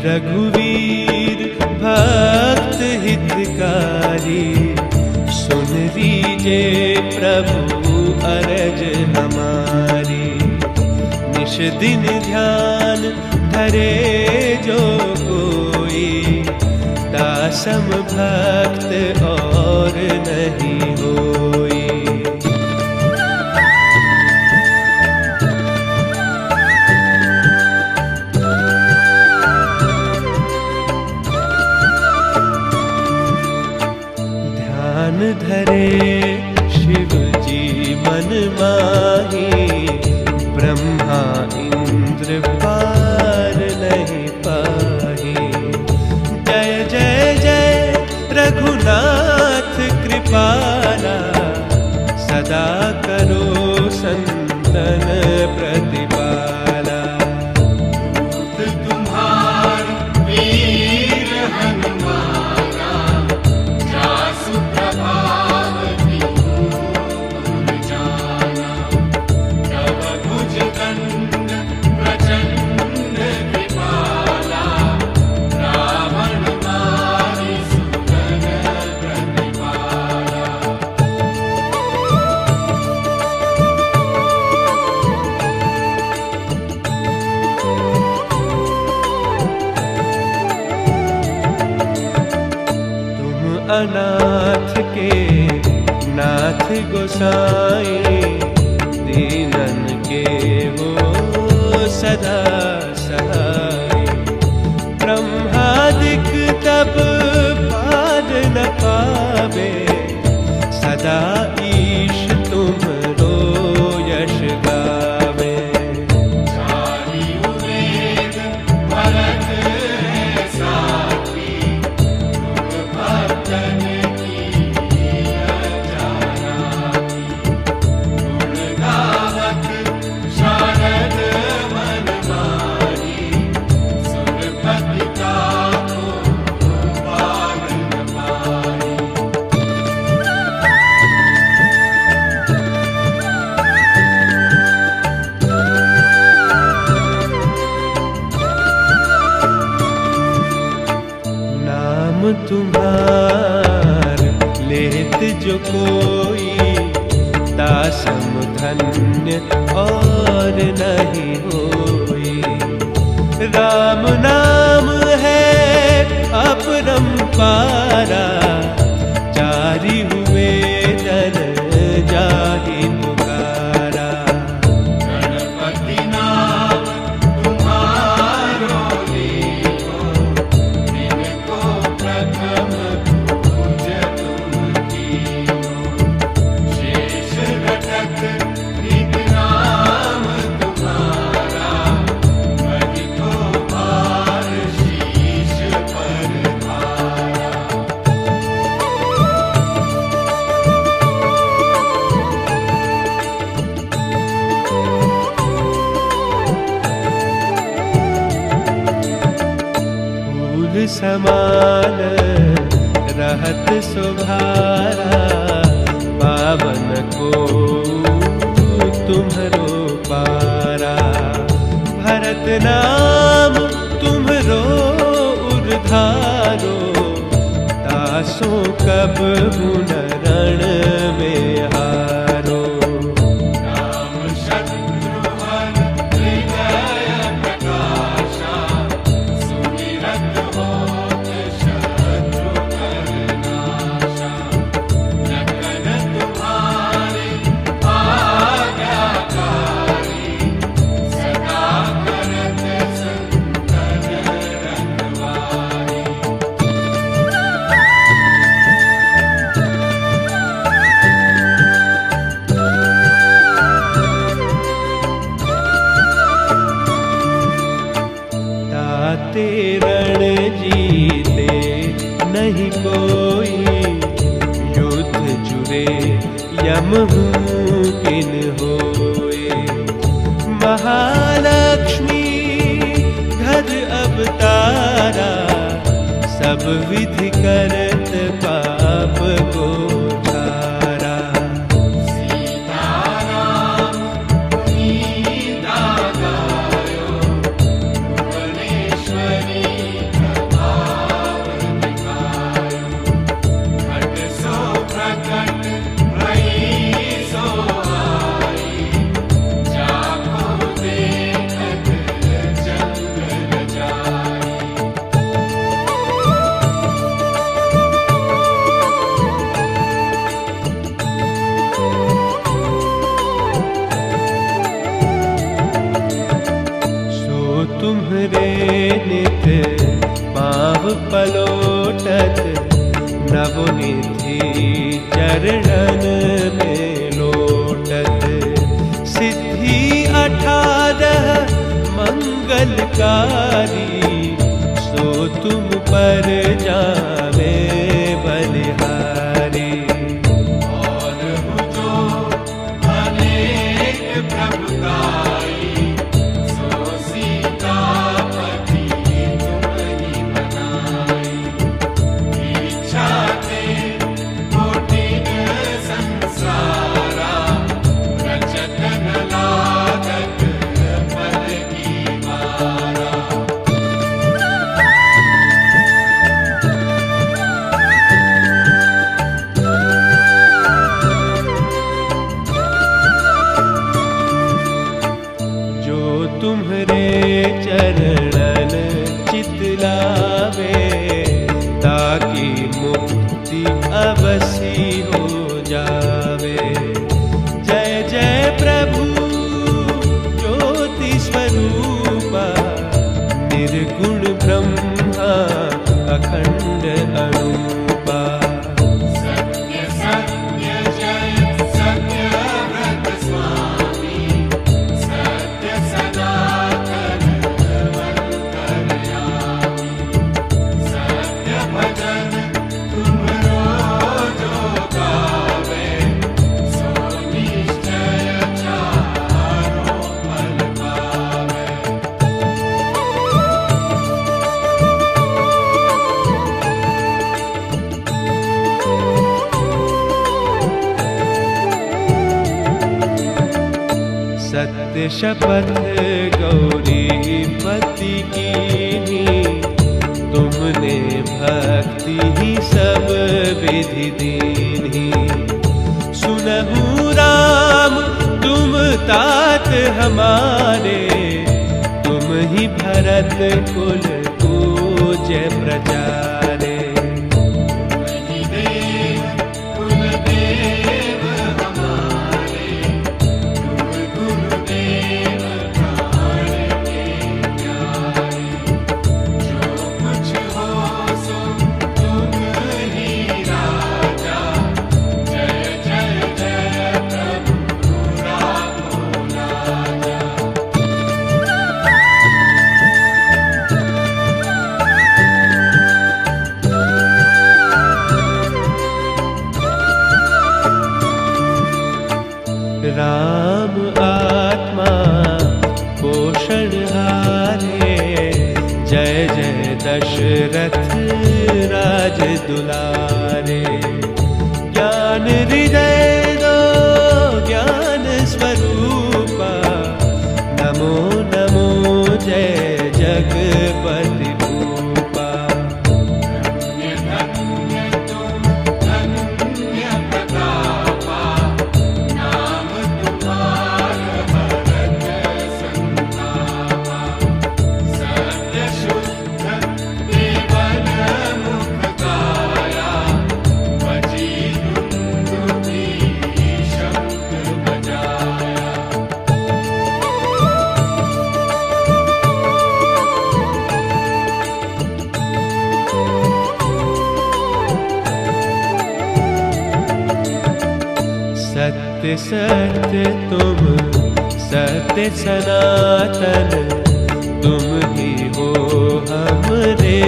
रघुवीर भक्त हितकारी, सुन लीजे प्रभु अरज हमारी। निश दिन ध्यान धरे जो कोई, दासम भक्त और नहीं होई। ध्यान धरे शिव जी मन माही, ब्रह्मा इंद्र पार नहीं पाही। जय जय जय रघुनाथ कृपाला, सदा करो संतन प्रतिपाला। तुम्हार वीर हनुमाना, जासु प्रभाव जाना। तव भुज दंड प्रचंड कृपाला, रावण मारि सुरन प्रतिपाला। तुम अनाथ के नाथ गोसाई, दीनन के हो सदा सहाय। ब्रह्मादिक तब पार न पावे, सदा ईश तुमरो यश गावे। चारियु वेद भरत है साथी, तुम भक्तन की जानाती। गुण गावत शारद मन मारी, सुरपति का को पार न पारी। नाम तुम्हार लेत जो कोई, दासम धन्य और नहीं होई। राम नाम है अपरंपारा, जारी हुए तन जाहि पुकारा। गणपति नाम तुम्हारो लीनो, इनको प्रथम पूज तुम कीनो। शेष घटक नित नाम तुम्हारा, महि को भार शीश पर भारा। फूल समान रहत सुभारा, पावन को तुम्हरो पारा। भरत नाम तुम्हरो उद्धारो, दासों कब न रण में हारो। राम शत्रुघ्न हृदय प्रकाशा, सुमिरत होत शत्रु कर नाशा। लखन तुम्हारे आज्ञाकारी, सदा करत संतन रखवारी। ताते रण जीते नहीं कोई, युद्ध जुरे यम किन होए। महालक्ष्मी घर अवतारा, सब विधि करत पाप को छारा। सीताराम पुनीता गायो, भुवनेश्वरी नित पाँव पलोटत, नवनिधि चरणन में लोटत। सिद्धि 18 मंगलकारी, सो तुम पर जावे बलिहारी। और जो अनेक प्रभुताई, सो सीतापति तुम्हि बनाई। इच्छा ते कोटिन संसारा, रचत न लागत पल की मारा। तुम्हरे चरणन चितलावे, ताकि मुक्ति अवसी हो जावे। जय जय प्रभु ज्योति स्वरूपा, निर्गुण ब्रह्मा अखंड अरूपा। सत्य सत्य जय सत्यव्रत स्वामी, सत्य सनातन अंतर्यामी। सत्य भजन तुमरो जो गावे, सो निश्चय चारों फल पावे। सत्य शपथ गौरीपति कीन्ही, तुमने भक्ति ही सब विधि दीन्ही। सुनहु राम तुम तात हमारे, तुम ही भरत कुल पूज्य प्रचारे। तुम्हि देव कुल देव हमारे, तुम गुरुदेव प्राण के प्यारे। जो कुछ हो सो तुम ही राजा, जय जय जय प्रभु राखो लाजा। राम आत्मा पोषण हारे, जय जय दशरथ राज दुलारे। ज्ञान हृदय दो ज्ञान स्वरूपा, नमो नमो जय जगपति भूपा। धन्य धन्य तुम धन्य प्रतापा, नाम तुम्हारा भरत संतापा। सत्य शुद्ध केवल मुख गाया, बजी दुंदुभी शंख बजाया। सत्य सत्य तुम सत्य सनातन, तुम ही हो हमरे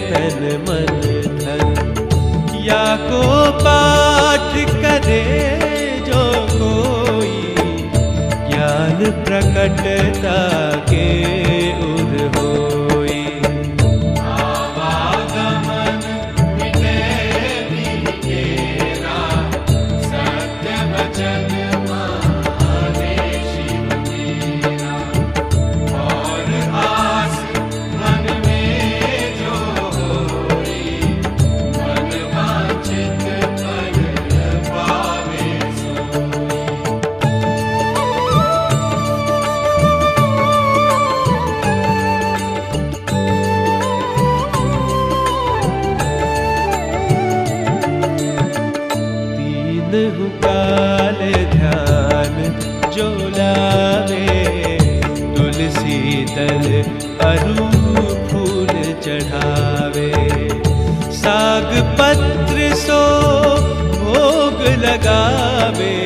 तन मन धन। या को पाठ करे जो कोई, ज्ञान प्रकटता के उर होई। आवागमन मिटे विकेरा, सत्य वचन माने शिव मेरा। और आस मन में जो होई, मन वांछित फल पावे सोई। काल ध्यान जो लावे, तुलसी दल अरु फूल चढ़ावे। साग पत्र सो भोग लगावे,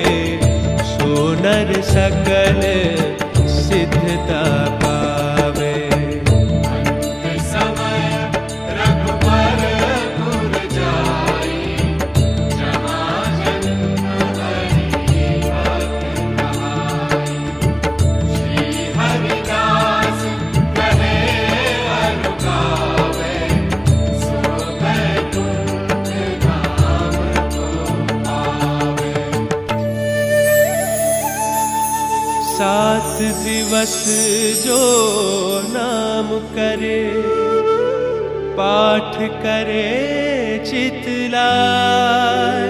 सो नर सकल सिद्धता पावे। अंत समय रघुबरपुर जाई, जहाँ जन्म हरि भक्त कहाई। श्री हरिदास कहे अरु गावे, सो बैकुंठ धाम को पावे। 7 दिवस जो नाम करे, पाठ करे चितलाय।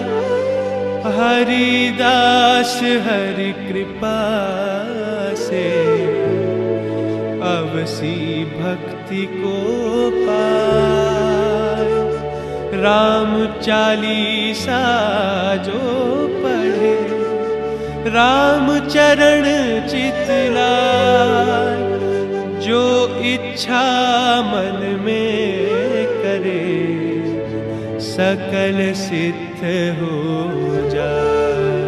हरिदास हरि कृपा से, अवसी भक्ति को पाए। राम चालीसा जो पढ़े, राम चरण चितलाय। जो इच्छा मन में करे, सकल सिद्ध हो जाए।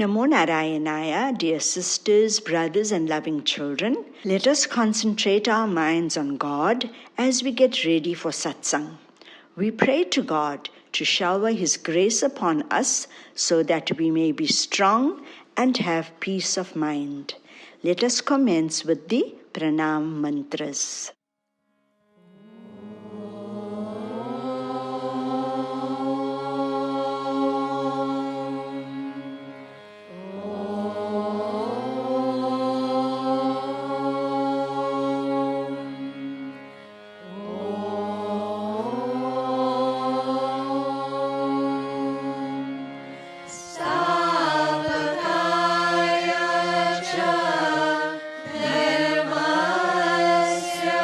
Namo Narayanaya, dear sisters, brothers, and loving children. Let us concentrate our minds on God as we get ready for satsang. We pray to God to shower His grace upon us so that we may be strong and have peace of mind. Let us commence with the pranam mantras. Nirmasya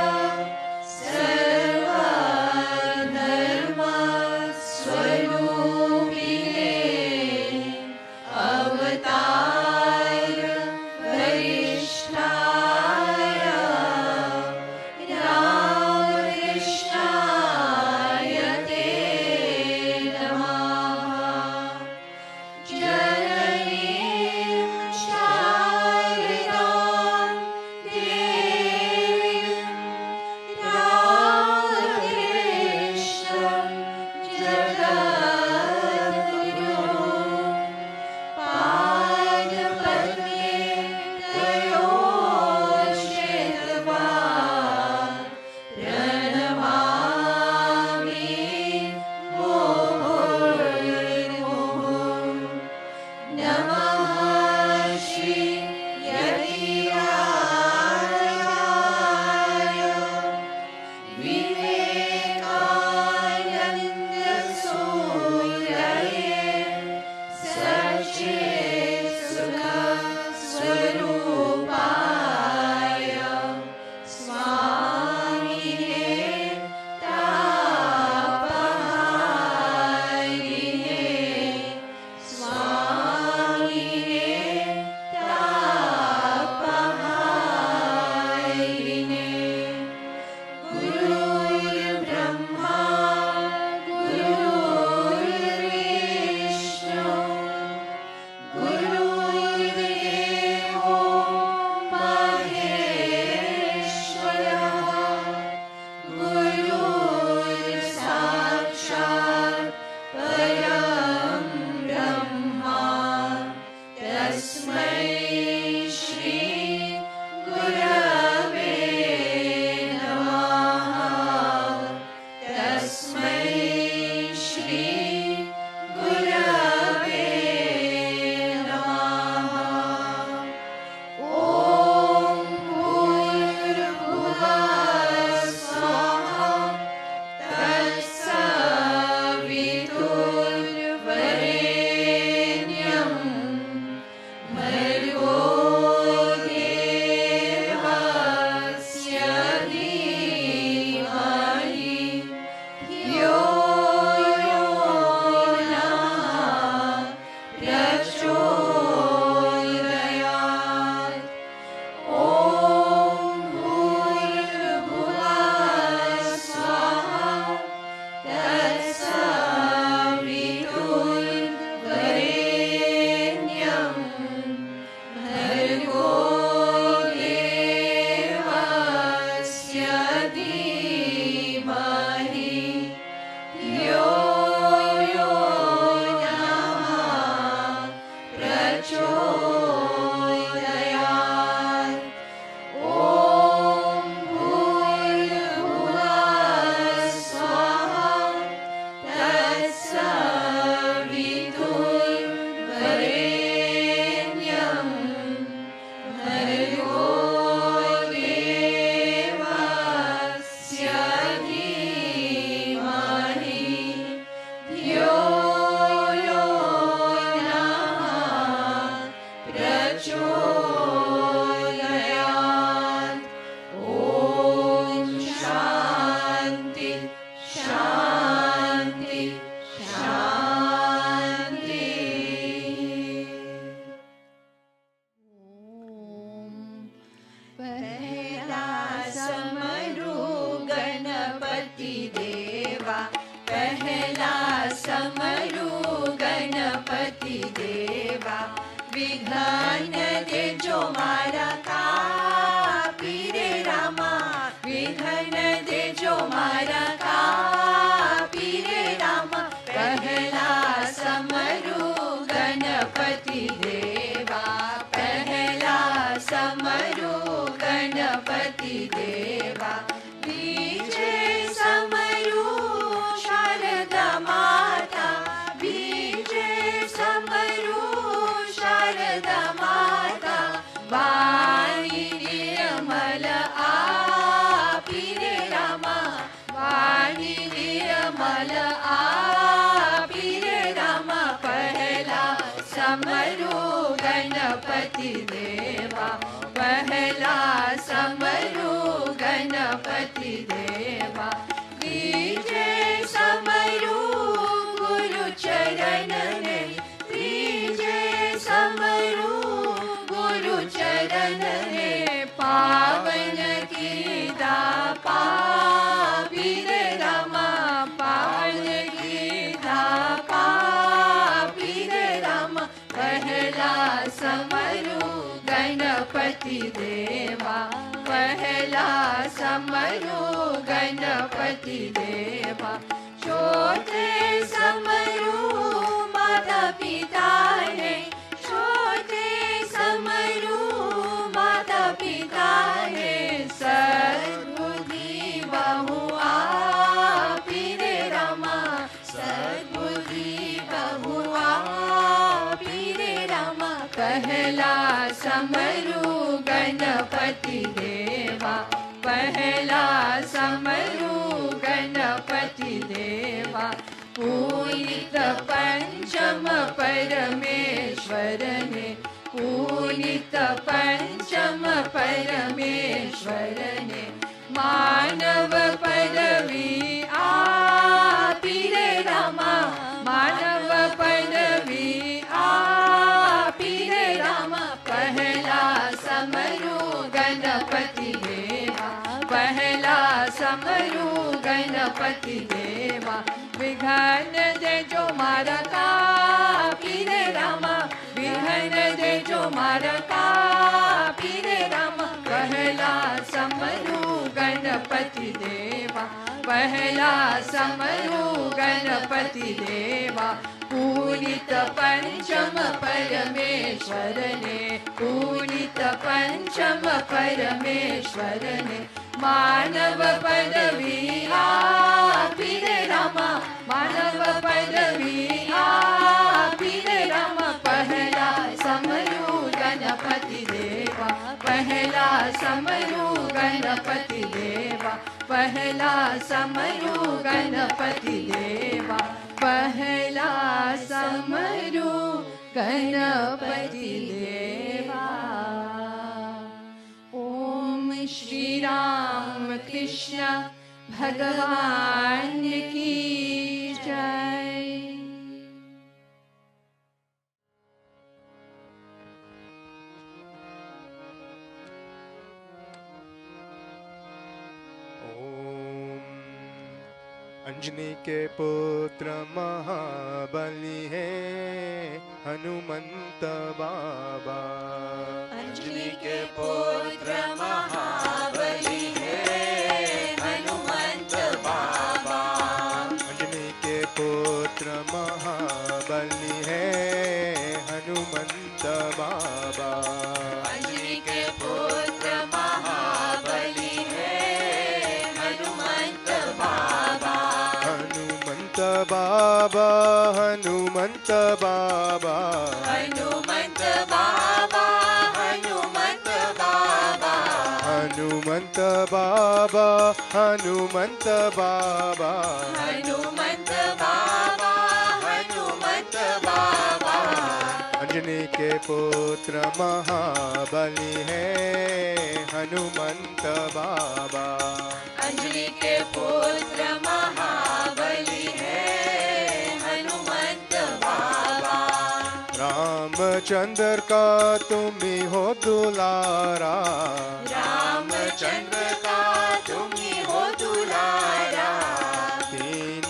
पहला समरू गणपति देवा, विघ्न दे जो मारा copy रे रामा, विघ्न दे जो मारा copy रे रामा। पहला समरू गणपति देवा, पहला समरू गणपति देवा, बीजे समरू शारदा माता, बीजे समरू शारदा माता, वाणी निर्मल आपी रे रामा, वाणी निर्मल आपी रे रामा। पहला समरू गणपति देवा, पहला समरू गणपति देवा, बीजे समरू गुरु चरण में, बीजे समरू गुरु चरण में, पावन की दापा रे रामा, पावन की दापा रे रामा। पहला समरू गणपति देवा, पहला समरू गणपति देवा, छोटे समरू माता पिता है, छोटे समरू माता पिता है, सद्बुद्धि बहु आपी रे रामा, सद्बुद्धि बहु आपी रे रामा। पहला समरू गणपति देवा, पहला समरू गणपति देवा, पूजित पंचम परमेश्वर ने, पूजित पंचम परमेश्वर ने, मानव पदवी आपी रे रामा, मानव पदवी आपी रे रामा। पहला समरू गणपति देवा, पहला समरू गणपति देवा, विघ्न दे जो मारा कापी रे रामा, विघ्न दे जो मारा कापी रे रामा। पहला समरू गणपति देवा, पहला समरू गणपति देवा, पूजित पंचम परमेश्वर ने, पूजित पंचम परमेश्वर ने, मानव पदवी आपी रे रामा, मानव पदवी आपी रे रामा। पहला समरू गणपति देवा, पहला समरू गणपति देवा, पहला समरू गणपति देवा, पहला समरू गणपति देवा। ओम श्री राम कृष्ण भगवान की जय। अंजनी के पुत्र महाबली है हनुमंत बाबा, अंजनी के पुत्र महाबली है हनुमंत बाबा, अंजनी के पुत्र महाबली है हनुमंत बाबा, अंजनी के पुत्र महाबली है हनुमंत बाबा, हनुमंत बाबा, हनुमंत बाबा, हनुमंत बाबा, हनुमंत बाबा, हनुमंत बाबा, हनुमंत बाबा, हनुमंत बाबा, हनुमंत बाबा, अंजनी के पुत्र महाबली है हनुमंत बाबा, अंजनी के पुत्र महाबली है हनुमंत बाबा, रामचंद्र का तुम ही हो दुलारा, रामचंद्र का तुम ही हो दुलारा, तीन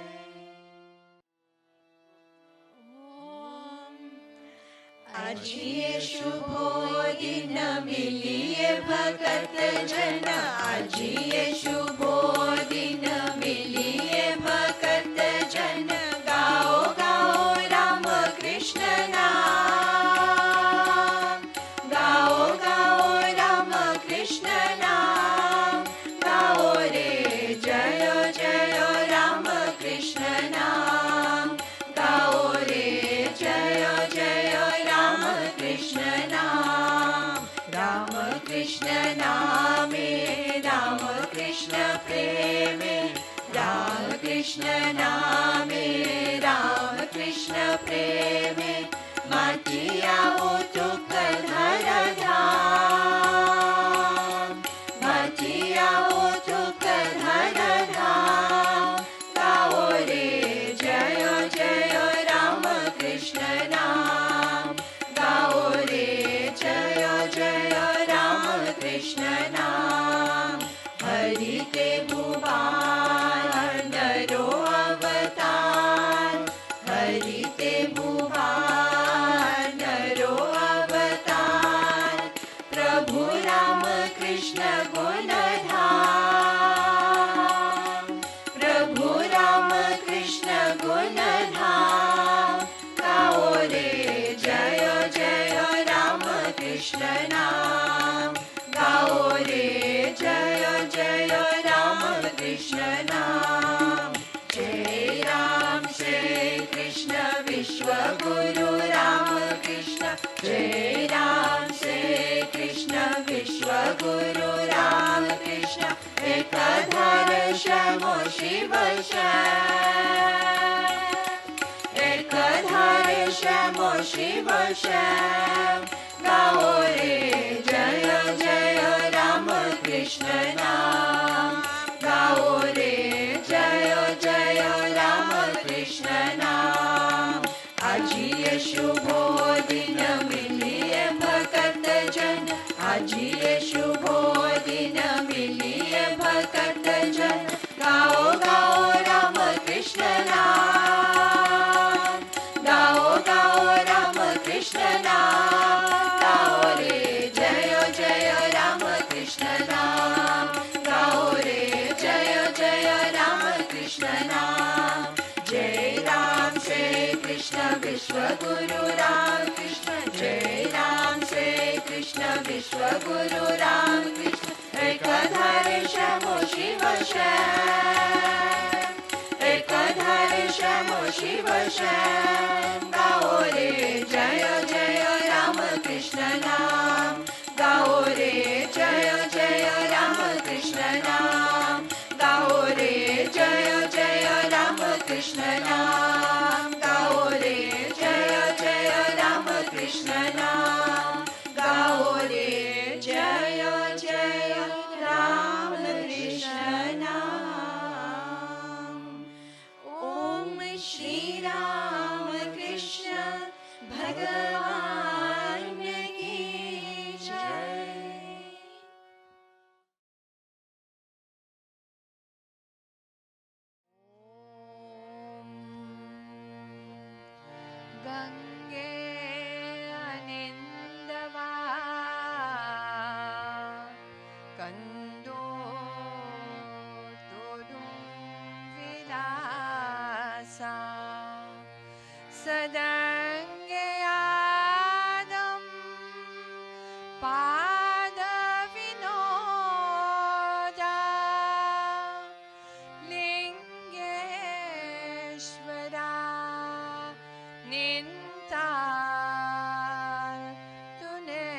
आजिए शुभो दिन मिलिए भगत जन, आजिए शुभो दिन मिलिए भगत जन, गाओ गाओ राम कृष्ण नाम, गाओ गाओ राम कृष्ण नाम, गाओ रे जय जय राम कृष्ण नाम, गाओ रे जय जय राम कृष्ण नाम, राम कृष्ण नामे राम कृष्ण प्रेमे, राम कृष्ण नामे राम कृष्ण प्रेमे, माटिया हो तुक धर धाम, माटिया हो तुक धर धाम, गाओ रे जय जय राम कृष्ण नाम, गाओ रे जय जय राम कृष्ण नाम, हरि ते भुवान नरो अवतार, हरि ते भुवान नरो अवतार, प्रभु राम कृष्ण गुणधाम, प्रभु राम कृष्ण गुणधाम, गाओ रे जय जय राम कृष्ण नाम, गाओ रे जय जय राम कृष्ण नाम, जय राम श्री कृष्ण विश्व गुरु राम कृष्ण, जय राम श्री कृष्ण विश्व गुरु राम कृष्ण, एकधार शमो शिव श्याम, एकधार शमो शिव श्याम, गाओ रे जय जय राम कृष्ण नाम, गाओ रे जय जय राम कृष्ण नाम, आजिए शुभो दिन मिलिए भगत जन, आजिए शुभो दिन मिलिए भगत जन, गाओ गाओ राम कृष्ण नाम, गाओ गाओ राम कृष्ण नाम, गाओ रे जय जय राम कृष्ण नाम, गाओ रे जय जय राम कृष्ण नाम, जय राम श्री कृष्ण विश्व गुरु राम कृष्ण, जय राम श्री कृष्ण विश्व गुरु राम कृष्ण, एकधार शमो शिव श्याम, एकधार शमो शिव श्याम, गाओ रे जय जय राम कृष्ण नाम, गाओ रे जय जय राम कृष्ण नाम, गाओ रे जय जय राम कृष्ण नाम, गाओ रे जय जय राम कृष्ण नाम, गाओ रे जय जय राम कृष्ण नाम। ओम श्री राम कृष्ण भगवान की जय। गंगे अनिंदवा कंदो तोडुं विलासा सदंगयादं पादविनोदा लिंगेश्वरा निन्तार तूने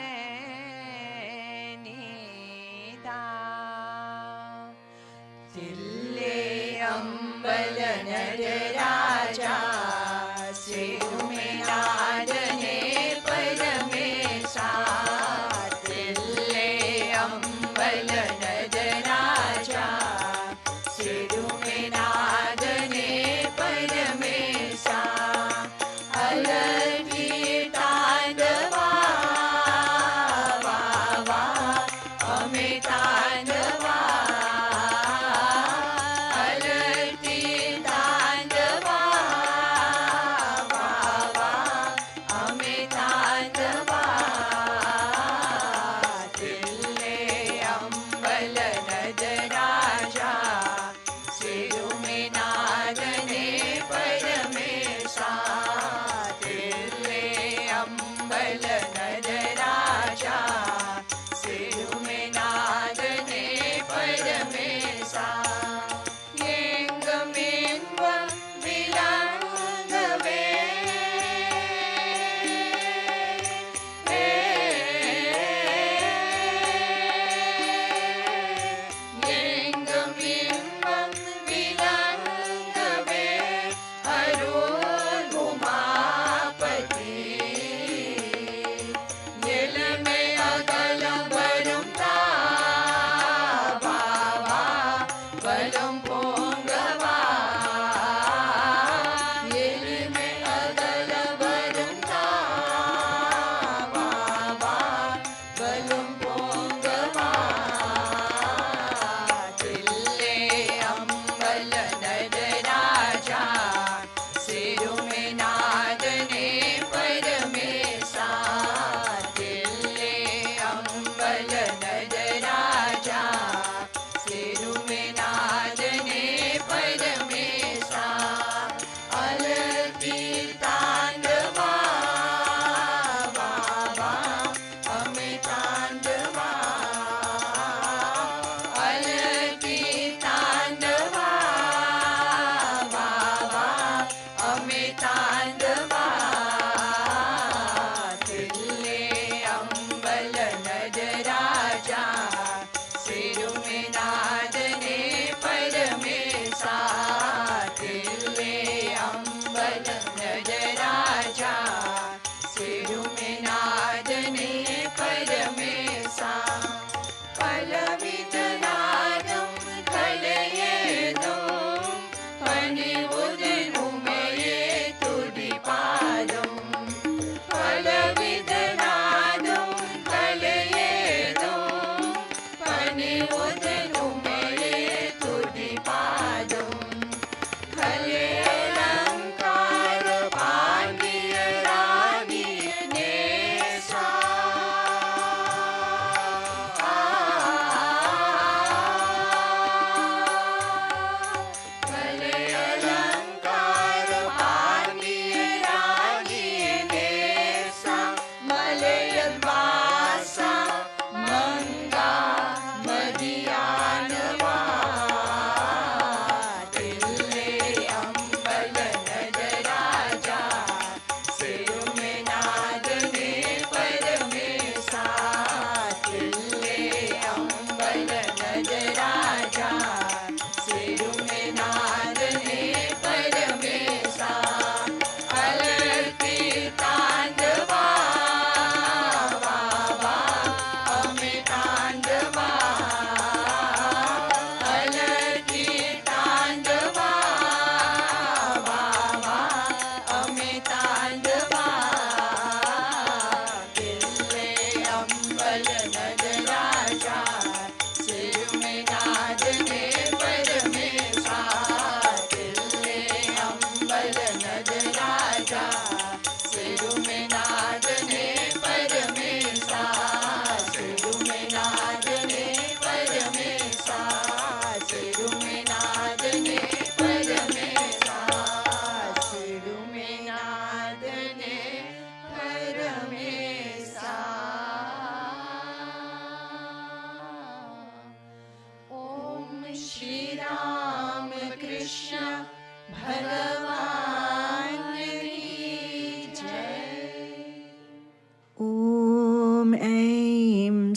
नीदा तिल्ले अंबल नटराजा श्रीमेनादने परमेशा तिल्ले अंबल नटराजा श्रीमेनादने परमेशा अलर्टी तांडवा वा वा अमे तांडवा अलर्टी तांडवा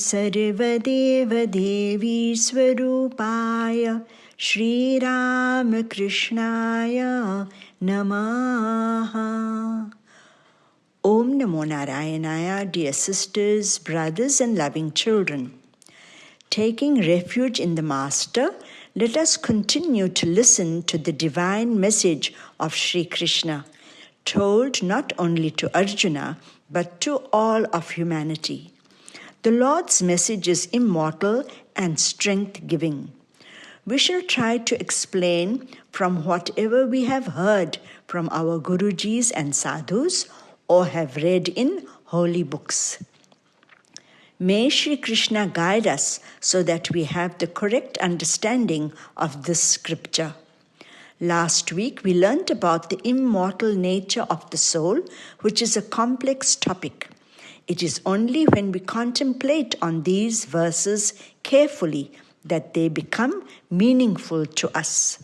सर्वदेवदेवी स्वरूपाय श्रीरामकृष्णाय नमः. Om Namo Narayanaya, dear sisters, brothers and loving children. Taking refuge in the Master, let us continue to listen to the divine message of Sri Krishna, told not only to Arjuna, but to all of humanity. The Lord's message is immortal and strength-giving. We shall try to explain from whatever we have heard from our Gurujis and Sadhus or have read in holy books. May Sri Krishna guide us so that we have the correct understanding of this scripture. Last week we learnt about the immortal nature of the soul, which is a complex topic. It is only when we contemplate on these verses carefully that they become meaningful to us.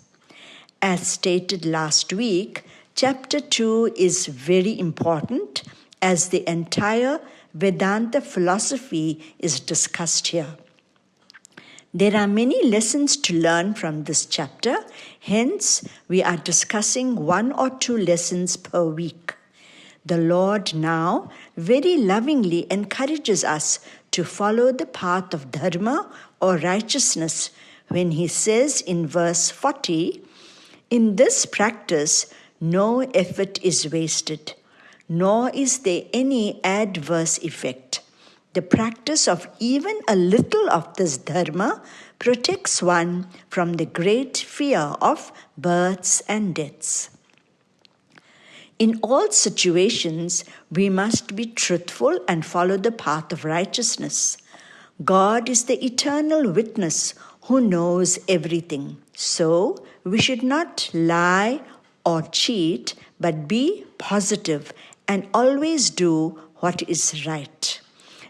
As stated last week, Chapter 2 is very important as the entire Vedanta philosophy is discussed here. There are many lessons to learn from this chapter, hence we are discussing 1 or 2 lessons per week. The Lord now very lovingly encourages us to follow the path of dharma or righteousness when he says in verse 40, "In this practice, no effort is wasted, nor is there any adverse effect. The practice of even a little of this dharma protects one from the great fear of births and deaths." In all situations, we must be truthful and follow the path of righteousness. God is the eternal witness who knows everything. So, we should not lie or cheat, but be positive and always do what is right.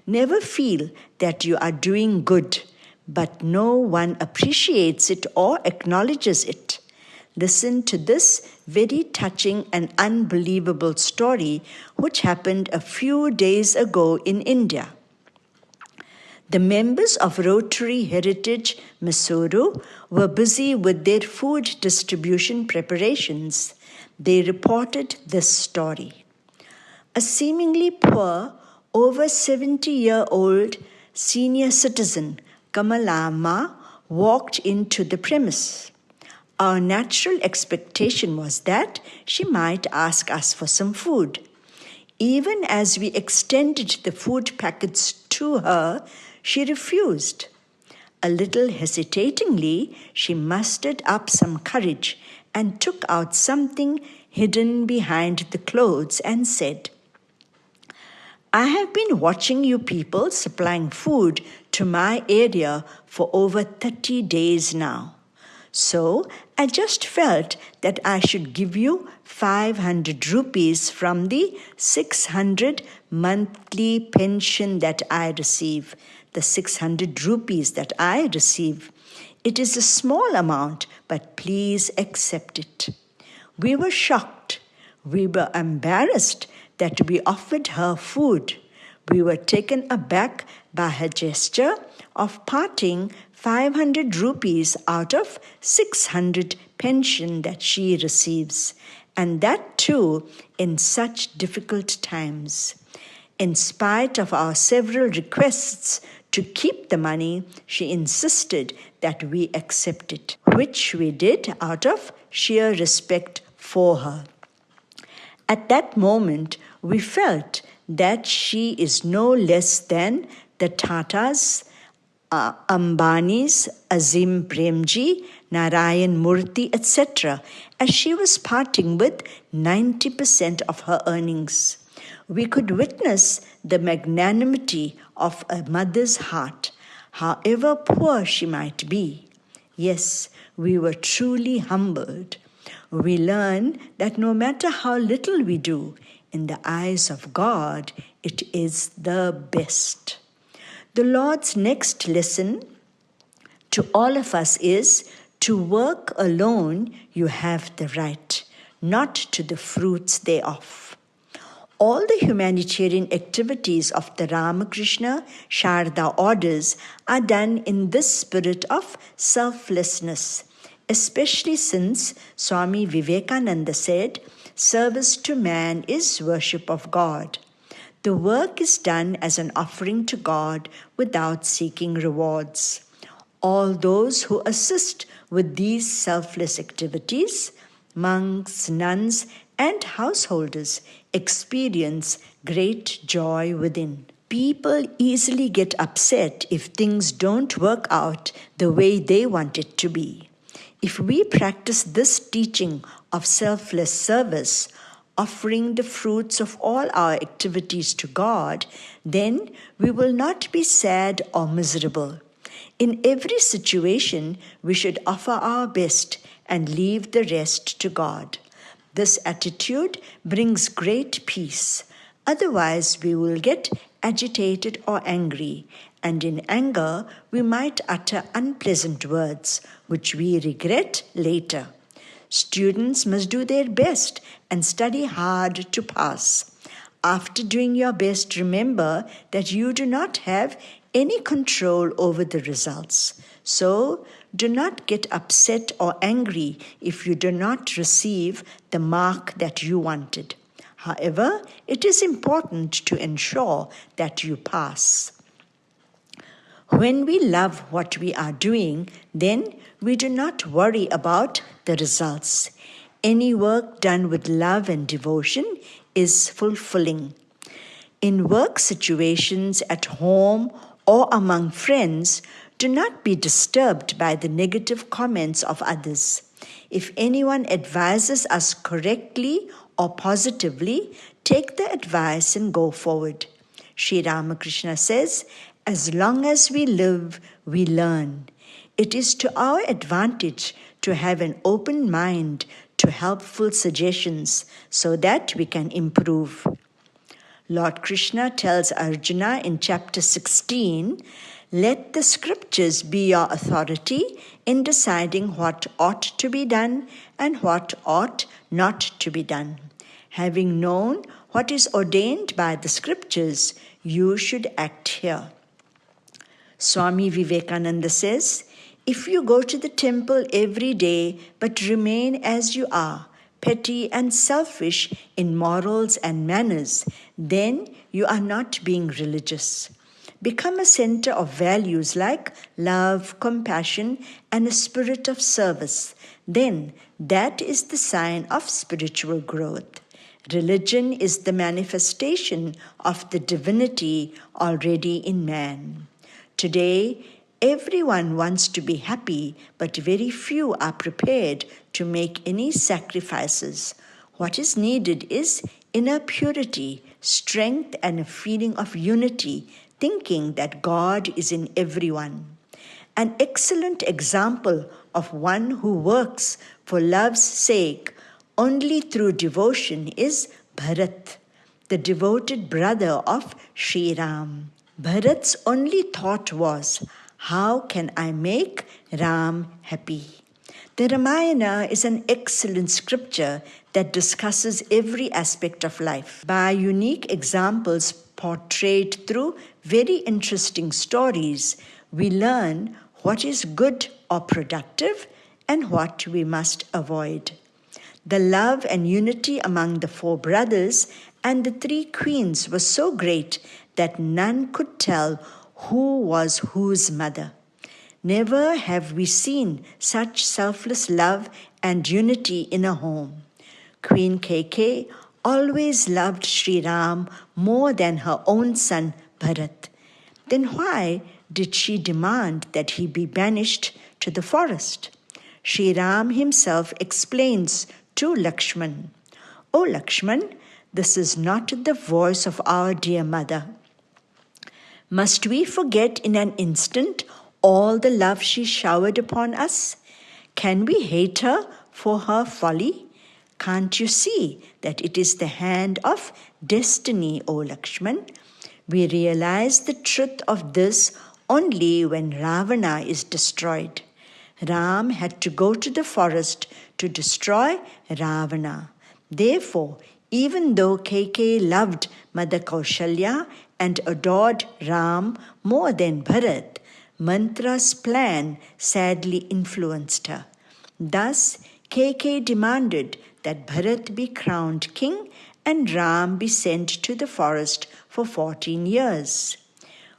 Never feel that you are doing good, but no one appreciates it or acknowledges it. Listen to this very touching and unbelievable story which happened a few days ago in India. The members of Rotary Heritage Mysuru were busy with their food distribution preparations. They reported this story. A seemingly poor, over 70-year-old senior citizen, Kamalama, walked into the premise. Our natural expectation was that she might ask us for some food. Even as we extended the food packets to her, she refused. A little hesitatingly, she mustered up some courage and took out something hidden behind the clothes and said, "I have been watching you people supplying food to my area for over 30 days now. So I just felt that I should give you 500 rupees from the 600 monthly pension that I receive. The 600 rupees that I receive. It is a small amount, but please accept it." We were shocked. We were embarrassed that we offered her food. We were taken aback by her gesture of parting 500 rupees out of 600 pension that she receives, and that too in such difficult times. In spite of our several requests to keep the money, she insisted that we accept it, which we did out of sheer respect for her. At that moment, we felt that she is no less than the Tatas, Ambanis, Azim Premji, Narayan Murthy, etc., as she was parting with 90% of her earnings. We could witness the magnanimity of a mother's heart, however poor she might be. Yes, we were truly humbled. We learn that no matter how little we do, in the eyes of God, it is the best. The Lord's next lesson to all of us is, to work alone you have the right, not to the fruits thereof. All the humanitarian activities of the Ramakrishna Sharda orders are done in this spirit of selflessness, especially since Swami Vivekananda said, service to man is worship of God. The work is done as an offering to God without seeking rewards. All those who assist with these selfless activities, monks, nuns, and householders, experience great joy within. People easily get upset if things don't work out the way they want it to be. If we practice this teaching of selfless service, offering the fruits of all our activities to God, then we will not be sad or miserable. In every situation, we should offer our best and leave the rest to God. This attitude brings great peace. Otherwise, we will get agitated or angry, and in anger, we might utter unpleasant words, which we regret later. Students must do their best and study hard to pass. After doing your best, remember that you do not have any control over the results. So, do not get upset or angry if you do not receive the mark that you wanted. However, it is important to ensure that you pass. When we love what we are doing, then we do not worry about the results. Any work done with love and devotion is fulfilling. In work situations, at home, or among friends, do not be disturbed by the negative comments of others. If anyone advises us correctly or positively, take the advice and go forward. Sri Ramakrishna says, as long as we live, we learn. It is to our advantage to have an open mind to helpful suggestions so that we can improve. Lord Krishna tells Arjuna in chapter 16, let the scriptures be your authority in deciding what ought to be done and what ought not to be done. Having known what is ordained by the scriptures, you should act here. Swami Vivekananda says, if you go to the temple every day but remain as you are, petty and selfish in morals and manners, then you are not being religious. Become a center of values like love, compassion, and a spirit of service. Then that is the sign of spiritual growth. Religion is the manifestation of the divinity already in man. Today, everyone wants to be happy, but very few are prepared to make any sacrifices. What is needed is inner purity, strength, and a feeling of unity, thinking that God is in everyone. An excellent example of one who works for love's sake only through devotion is Bharat, the devoted brother of Sri Ram. Bharat's only thought was, how can I make Ram happy? The Ramayana is an excellent scripture that discusses every aspect of life. By unique examples portrayed through very interesting stories, we learn what is good or productive and what we must avoid. The love and unity among the 4 brothers and the 3 queens was so great that none could tell who was whose mother. Never have we seen such selfless love and unity in a home. Queen Kaikeyi always loved Sri Ram more than her own son Bharat. Then why did she demand that he be banished to the forest? Sri Ram himself explains to Lakshman, O Lakshman, this is not the voice of our dear mother. Must we forget in an instant all the love she showered upon us? Can we hate her for her folly? Can't you see that it is the hand of destiny, O Lakshman? We realize the truth of this only when Ravana is destroyed. Ram had to go to the forest to destroy Ravana. Therefore, Even though Kaikeyi loved Mother Kaushalya and adored Ram more than Bharat, Mantra's plan sadly influenced her. Thus, Kaikeyi demanded that Bharat be crowned king and Ram be sent to the forest for 14 years.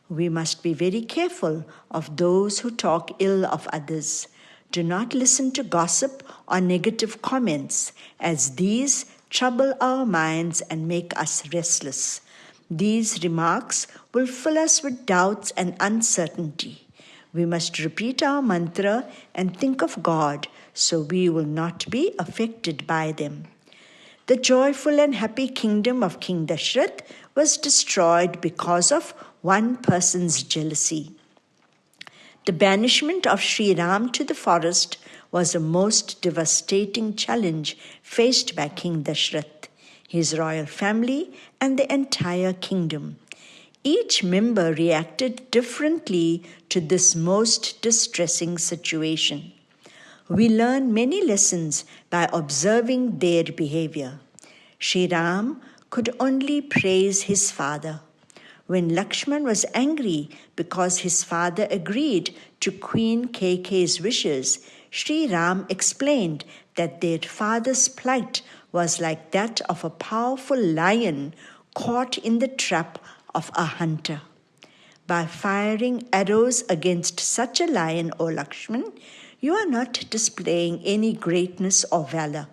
We must be very careful of those who talk ill of others. Do not listen to gossip or negative comments, as these trouble our minds and make us restless. These remarks will fill us with doubts and uncertainty. We must repeat our mantra and think of God so we will not be affected by them. The joyful and happy kingdom of King Dashrath was destroyed because of one person's jealousy. The banishment of Sri Ram to the forest was a most devastating challenge faced by King Dashrath, his royal family, and the entire kingdom. Each member reacted differently to this most distressing situation. We learn many lessons by observing their behavior. Sri Ram could only praise his father. When Lakshman was angry because his father agreed to Queen Kaikeyi's wishes, Sri Ram explained that their father's plight was like that of a powerful lion caught in the trap of a hunter. By firing arrows against such a lion, O Lakshman, you are not displaying any greatness or valor.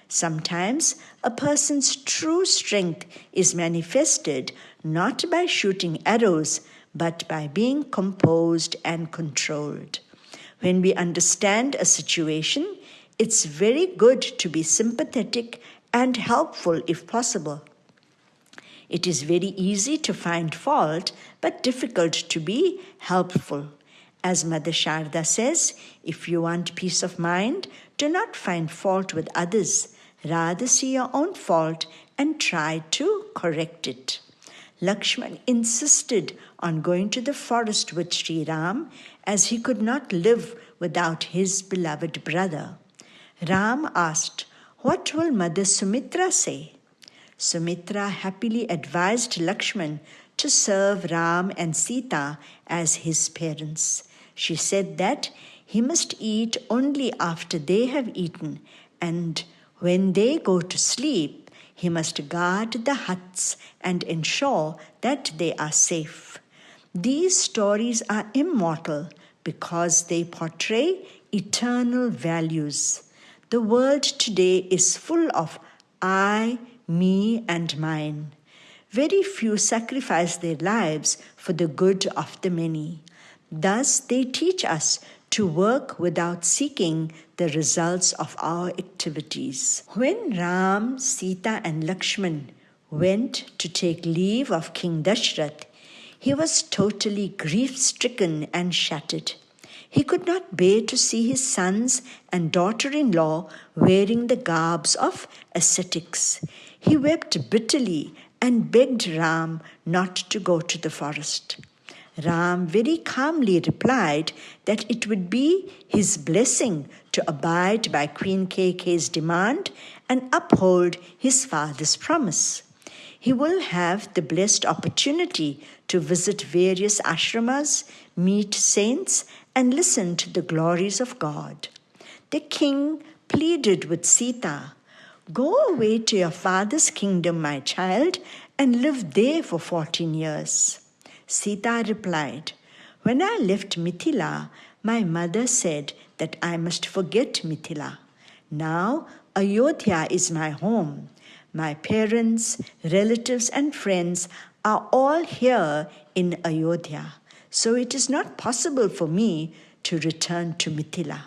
Sometimes a person's true strength is manifested not by shooting arrows, but by being composed and controlled. When we understand a situation, it's very good to be sympathetic and helpful if possible. It is very easy to find fault, but difficult to be helpful. As Mother Sharda says, if you want peace of mind, do not find fault with others. Rather see your own fault and try to correct it. Lakshman insisted on going to the forest with Sri Ram, as he could not live without his beloved brother. Ram asked, "What will Mother Sumitra say?" Sumitra happily advised Lakshman to serve Ram and Sita as his parents. She said that he must eat only after they have eaten, and when they go to sleep, he must guard the huts and ensure that they are safe. These stories are immortal because they portray eternal values. The world today is full of I, me, and mine. Very few sacrifice their lives for the good of the many. Thus, they teach us to work without seeking the results of our activities. When Ram, Sita, and Lakshman went to take leave of King Dashrath, he was totally grief-stricken and shattered. He could not bear to see his sons and daughter-in-law wearing the garbs of ascetics. He wept bitterly and begged Ram not to go to the forest. Ram very calmly replied that it would be his blessing to abide by Queen Kaikeyi's demand and uphold his father's promise. He will have the blessed opportunity to visit various ashramas, meet saints, and listen to the glories of God. The king pleaded with Sita, "Go away to your father's kingdom, my child, and live there for 14 years. Sita replied, "When I left Mithila, my mother said that I must forget Mithila. Now Ayodhya is my home. My parents, relatives, and friends are all here in Ayodhya, so it is not possible for me to return to Mithila."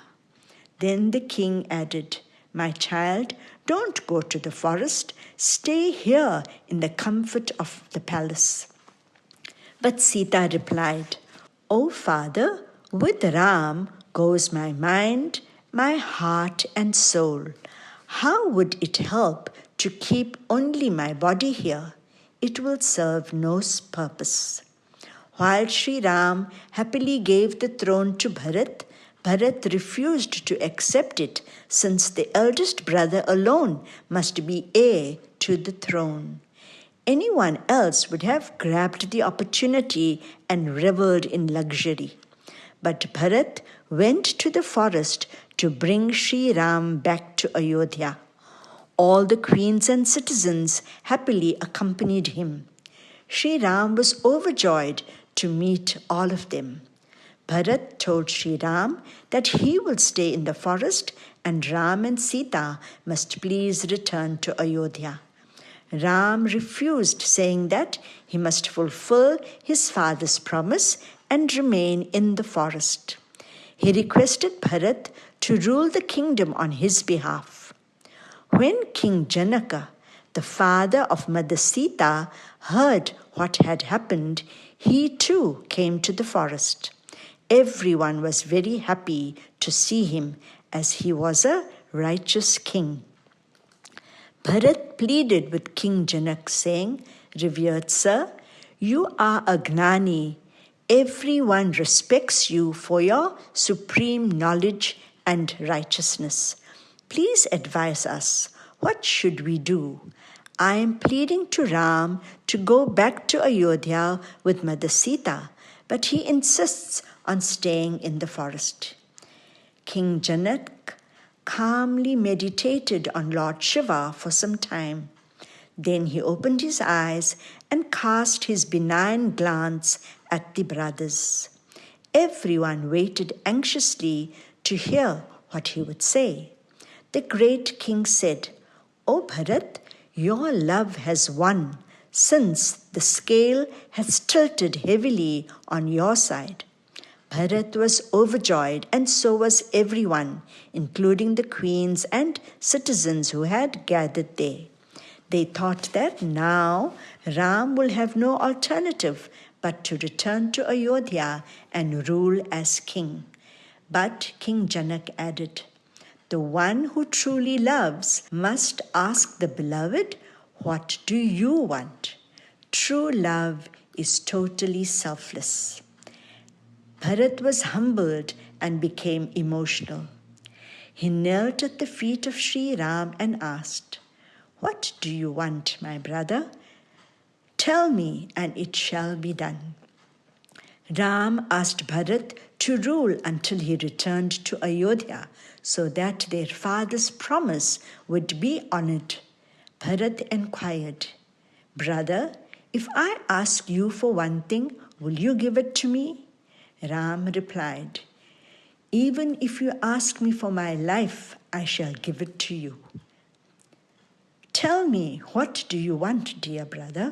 Then the king added, "My child, don't go to the forest. Stay here in the comfort of the palace." But Sita replied, "O father, with Ram goes my mind, my heart, and soul. How would it help to keep only my body here? It will serve no purpose." While Sri Ram happily gave the throne to Bharat, Bharat refused to accept it, since the eldest brother alone must be heir to the throne. Anyone else would have grabbed the opportunity and reveled in luxury. But Bharat went to the forest to bring Sri Ram back to Ayodhya. All the queens and citizens happily accompanied him. Sri Ram was overjoyed to meet all of them. Bharat told Sri Ram that he will stay in the forest and Ram and Sita must please return to Ayodhya. Ram refused, saying that he must fulfill his father's promise and remain in the forest. He requested Bharat to rule the kingdom on his behalf. When King Janaka, the father of Mother Sita, heard what had happened, he too came to the forest. Everyone was very happy to see him, as he was a righteous king. Bharat pleaded with King Janak, saying, "Revered sir, you are a Gnani. Everyone respects you for your supreme knowledge and righteousness. Please advise us. What should we do? I am pleading to Ram to go back to Ayodhya with Mother Sita, but he insists on staying in the forest." King Janak calmly meditated on Lord Shiva for some time. Then he opened his eyes and cast his benign glance at the brothers. Everyone waited anxiously to hear what he would say. The great king said, "O Bharat, your love has won, since the scale has tilted heavily on your side." Bharat was overjoyed, and so was everyone, including the queens and citizens who had gathered there. They thought that now Ram will have no alternative but to return to Ayodhya and rule as king. But King Janak added, "The one who truly loves must ask the beloved, 'What do you want?' True love is totally selfless." Bharat was humbled and became emotional. He knelt at the feet of Sri Ram and asked, "What do you want, my brother? Tell me, and it shall be done." Ram asked Bharat to rule until he returned to Ayodhya, so that their father's promise would be honored. Bharat inquired, "Brother, if I ask you for one thing, will you give it to me?" Ram replied, "Even if you ask me for my life, I shall give it to you." "Tell me, what do you want, dear brother?"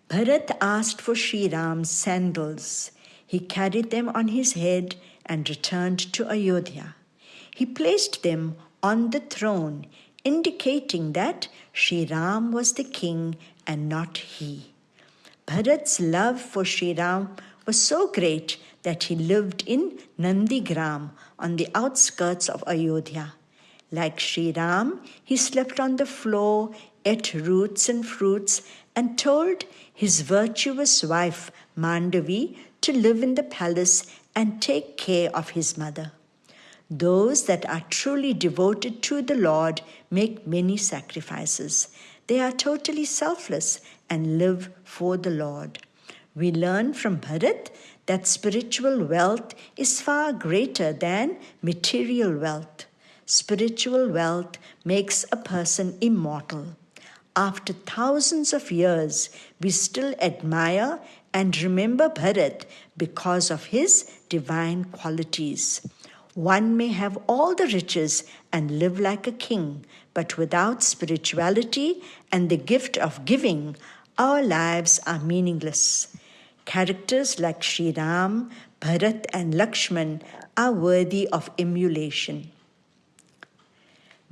Bharat asked for Sri Ram's sandals. He carried them on his head and returned to Ayodhya. He placed them on the throne, indicating that Sri Ram was the king and not he. Bharat's love for Sri Ram was so great that he lived in Nandigram on the outskirts of Ayodhya. Like Sri Ram, he slept on the floor, ate roots and fruits, and told his virtuous wife Mandavi to live in the palace and take care of his mother. Those that are truly devoted to the Lord make many sacrifices. They are totally selfless and live for the Lord. We learn from Bharat that spiritual wealth is far greater than material wealth. Spiritual wealth makes a person immortal. After thousands of years, we still admire and remember Bharat because of his divine qualities. One may have all the riches and live like a king, but without spirituality and the gift of giving, our lives are meaningless. Characters like Sri Ram, Bharat, and Lakshman are worthy of emulation.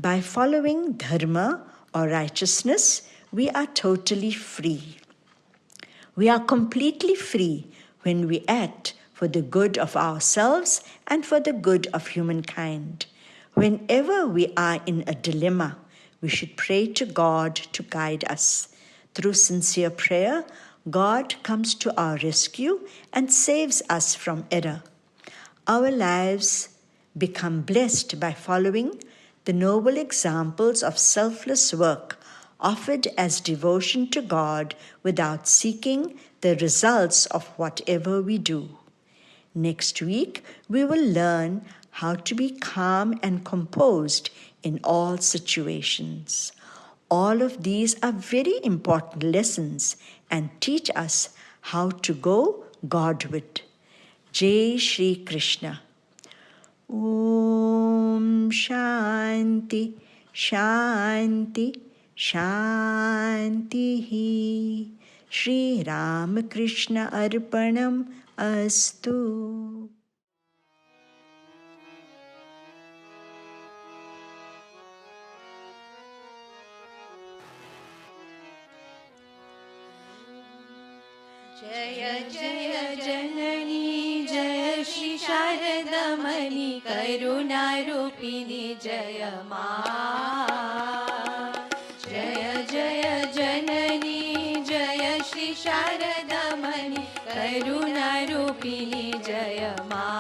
By following dharma or righteousness, we are totally free. We are completely free when we act for the good of ourselves and for the good of humankind. Whenever we are in a dilemma, we should pray to God to guide us. Through sincere prayer, God comes to our rescue and saves us from error. our lives become blessed by following the noble examples of selfless work offered as devotion to God without seeking the results of whatever we do. Next week, we will learn how to be calm and composed in all situations. All of these are very important lessons and teach us how to go Godward. Jai Shri Krishna. Om Shanti, Shanti, Shanti. Shri Ramakrishna Arpanam Astu. जय जय जननी जय श्री शारदमणि करुणारूपिणी जय मां जय जय जननी जय श्री शारदमणि करुणारूपिणी जय मां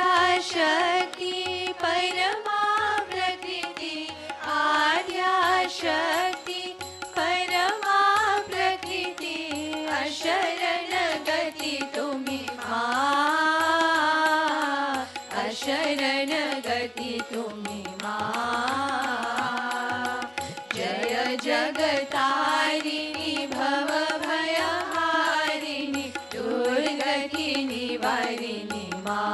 आद्याशक्ति परमा प्रकृति आद्याशक्ति परमा प्रकृति अशरण गति तुम्ही मां अशरण गति तुम्ही मां जय जगतारिणी भव भयहारिणी दुर्गति निवारिणी मां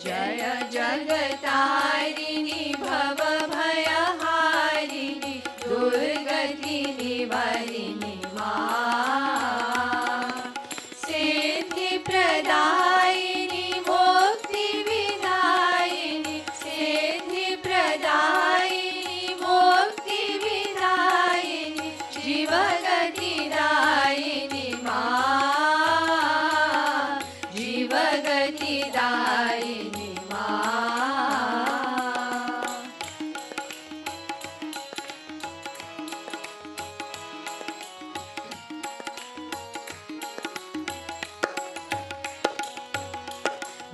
जय जगतारिणी भव भयहारिणी दुर्गति निवारिणी मां सिद्धि प्रदायिनी मुक्ति विदायिनी सिद्धि प्रदायिनी मुक्ति विदायिनी जीवगति दायिनी मां जीवगति दायिनी मां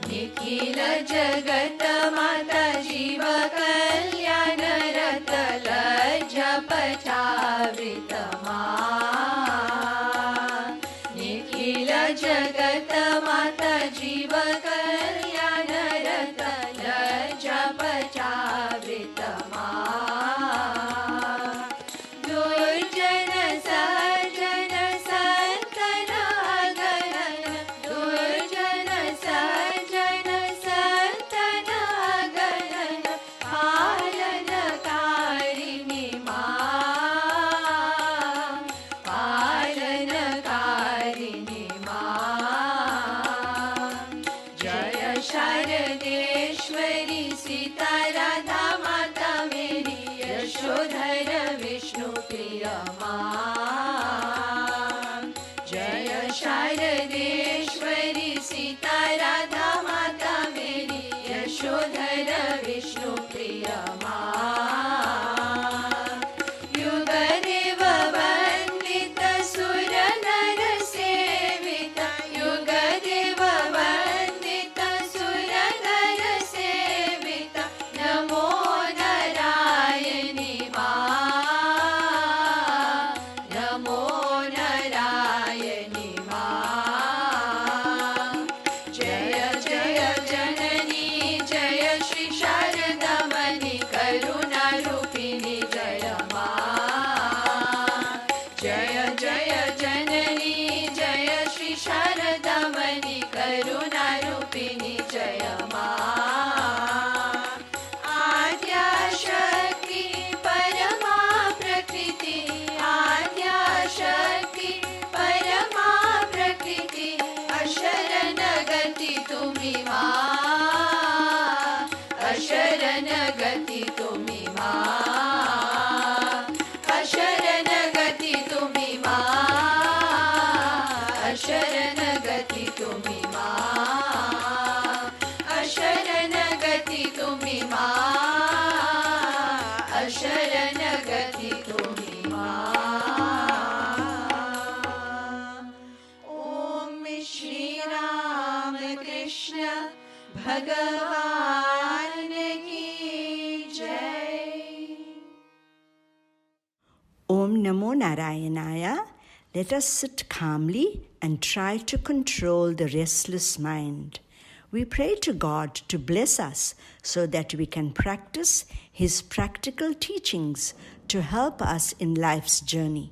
निखिल जगत माता जीव कल्याण रत लज्ज पचावृत मां निखिल जगत माता जीव कल्याण रत लज्ज पचावृत मां दुर्जन सज्जन संतन अगणन दुर्जन सज्जन संतन अगणन पालनकारिणी मां पालनकारिणी मां जय शारदेश्वरी सीता राधा माता मेरी यशोधर विष्णु प्रिय मां जय शारदेश्वरी सीता राधा माता मेरी यशोधर विष्णु प्रिय मां युगदेव वन्दित सुर नर सेवित युगदेव वन्दित सुर नर सेवित नमो नारायणी मां कृष्ण भगवान की जय। Om Namo Narayana. Let us sit calmly and try to control the restless mind. We pray to God to bless us so that we can practice His practical teachings to help us in life's journey.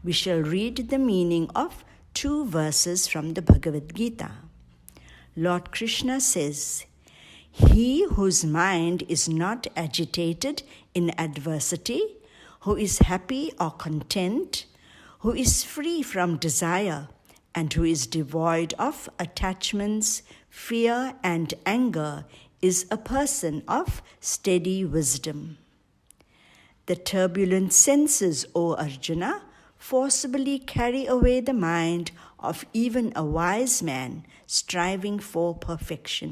We shall read the meaning of 2 verses from the Bhagavad Gita. Lord Krishna says, "He whose mind is not agitated in adversity, who is happy or content, who is free from desire, and who is devoid of attachments, fear, and anger, is a person of steady wisdom." The turbulent senses, O Arjuna, forcibly carry away the mind of even a wise man striving for perfection.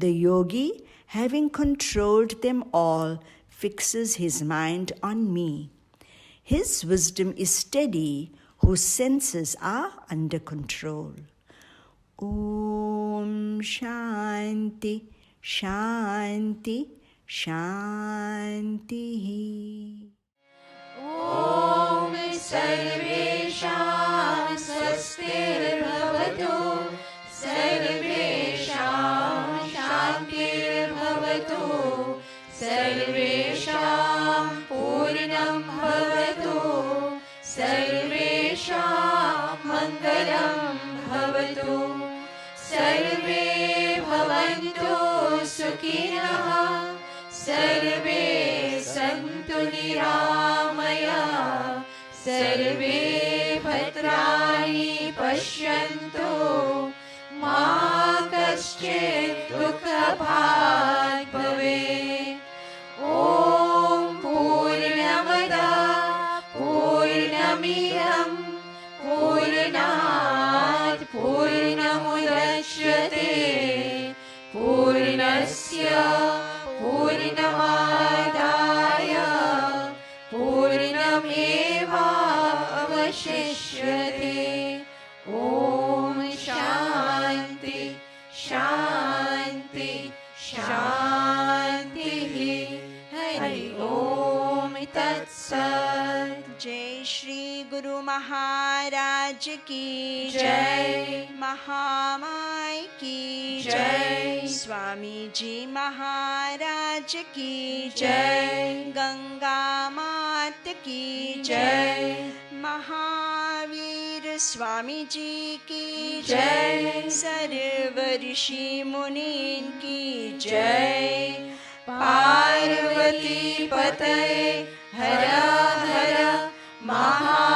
The yogi, having controlled them all, fixes his mind on me. His wisdom is steady, whose senses are under control. Om Shanti, Shanti, Shanti. ॐ सर्वेषां स्वस्तिर्भवतु, सर्वेषां शान्तिर्भवतु, सर्वेषां पूर्णं भवतु, सर्वेषां मङ्गलं भवतु, सर्वे भवन्तु सुखिनः, सर्वे सन्तु निरामयाः, सर्वे भद्राणि पश्यन्तु, मा कश्चित् दुःखभाग् भवेत्। ॐ पूर्णमदः पूर्णमिदं पूर्णात् पूर्णमुदच्यते, पूर्णस्य पूर्णमादाय पूर्णमेवावशिष्यते। ॐ शान्ति शान्ति शान्तिः। हरि ओम तत्सत्। जय श्री गुरु महाराज की जय। महामाई की जय। स्वामी जी महाराज की जय। गंगा मात की जय। महावीर स्वामी जी की जय। सर्व ऋषि मुनीन की जय। पार्वती पतये हर हर महा